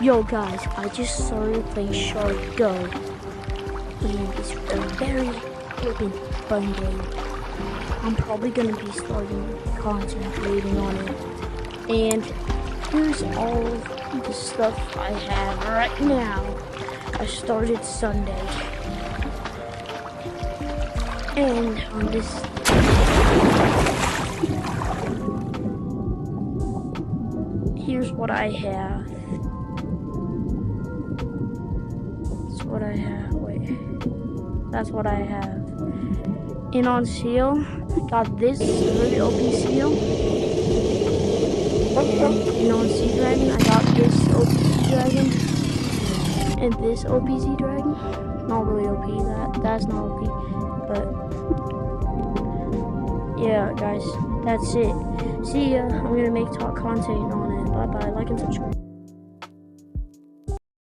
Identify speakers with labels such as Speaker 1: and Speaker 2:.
Speaker 1: Yo guys, I just started playing Shark Go, and it's a very flippin' fun game. I'm probably gonna be starting content creating on it, and here's all the stuff I have right now. I started Sunday, and on this here's what I have. That's what I have. And on seal, got this really OP seal. And on Sea Dragon, I got this OP Sea Dragon. And this OP Sea Dragon. Not really OP, that's not OP. But yeah, guys, that's it. See ya. I'm gonna make talk content on it. Bye bye. Like and subscribe.